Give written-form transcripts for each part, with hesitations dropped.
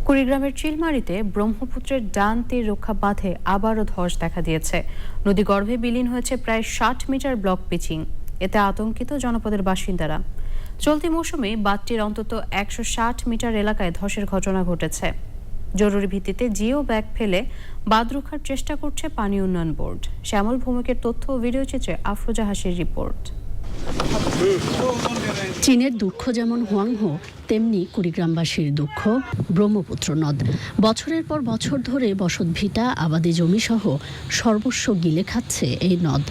কুড়িগ্রামের চিলমারিতে ব্রহ্মপুত্রের ডান তীর রক্ষা বাঁধে আবারও ধস দেখা দিয়েছে। নদীগর্ভে বিলীন হয়েছে প্রায় ৬০ মিটার ব্লক পিচিং। এতে আতঙ্কিত জনপদের বাসিন্দারা। চলতি মৌসুমে বাঁধটির অন্তত ১৬০ মিটার এলাকায় ধসের ঘটনা ঘটেছে। জরুরি ভিত্তিতে জিও ব্যাগ ফেলে বাঁধ রক্ষার চেষ্টা করছে পানি উন্নয়ন বোর্ড। শ্যামল ভৌমিকের তথ্য ও ভিডিও চিত্রে আফরোজা হাসির রিপোর্ট। চীনের দুঃখ যেমন হুয়াংহো, তেমনি কুড়িগ্রামবাসীর দুঃখ ব্রহ্মপুত্র নদ। বছরের পর বছর ধরে বসতভিটা, আবাদি জমিসহ সর্বস্ব গিলে খাচ্ছে এই নদ।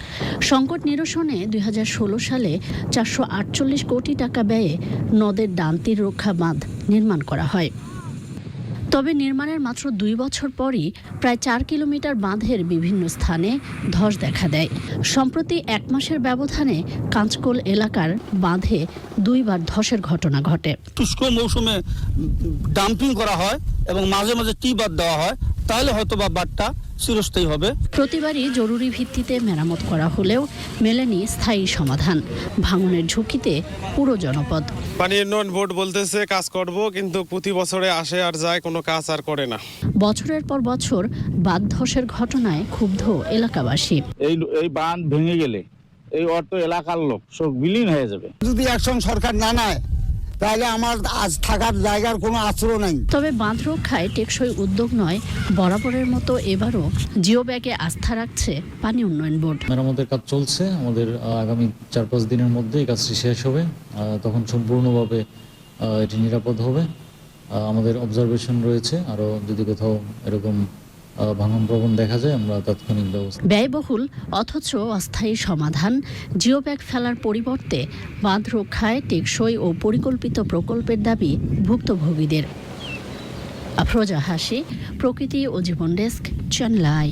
সংকট নিরসনে ২০১৬ সালে ৪৪৮ কোটি টাকা ব্যয়ে নদের ডান তীর রক্ষা বাঁধ নির্মাণ করা হয়। তবে নির্মাণের মাত্র ২ বছর পরই প্রায় ৪ কিলোমিটার বাঁধের বিভিন্ন স্থানে ধস দেখা দেয়। সম্প্রতি ১ মাসের ব্যবধানে কাঁচকোল এলাকার বাঁধে ২ বার ধসের ঘটনা ঘটে। শুষ্ক মৌসুমে ডাম্পিং করা হয় এবং মাঝে মাঝে টি বাঁধ দেওয়া হয়, তাহলে হয়তো বা বাঁধটা চিরস্থায়ী হবে। প্রতিবারই জরুরি ভিত্তিতে মেরামত করা হলেও মেলেনি স্থায়ী সমাধান। ভাঙনের ঝুঁকিতে পুরো জনপদ। পানি উন্নয়ন বোর্ড বলতেছে কাজ করব, কিন্তু প্রতি বছরে আসে আর যায়, কোনো কাজ আর করে না। বছরের পর বছর বাঁধ ধসের ঘটনায় ক্ষুব্ধ এলাকাবাসী। এই বাঁধ ভেঙে গেলে এই অর্থ এলাকার লোক শোক বিলীন হয়ে যাবে। যদি অ্যাকশন সরকার না নেয় তাহলে আমার আজ থাকার জায়গার কোনো আশ্রয় নাই। তবে বাঁধ রক্ষায় টেকসই উদ্যোগ নয়, বরাবরের মতো এবারও জিও ব্যাগে আস্থা রাখছে পানি উন্নয়ন বোর্ড। মেরামতের কাজ চলছে, আমাদের আগামী ৪-৫ দিনের মধ্যে এই কাজটি শেষ হবে। তখন সম্পূর্ণভাবে এটি নিরাপদ হবে। আমাদের অবজারভেশন রয়েছে, আরও যদি কোথাও এরকম ভাঙন প্রবণ দেখা যায় আমরা তাৎক্ষণিক ব্যবস্থা। ব্যয়বহুল অথচ অস্থায়ী সমাধান, জিও ব্যাগ ফেলার পরিবর্তে বাঁধ রক্ষায় টেকসই ও পরিকল্পিত প্রকল্পের দাবি ভুক্তভোগীদের। আফরোজা হাসি, প্রকৃতি ও জীবন ডেস্ক, চ্যানেল আই।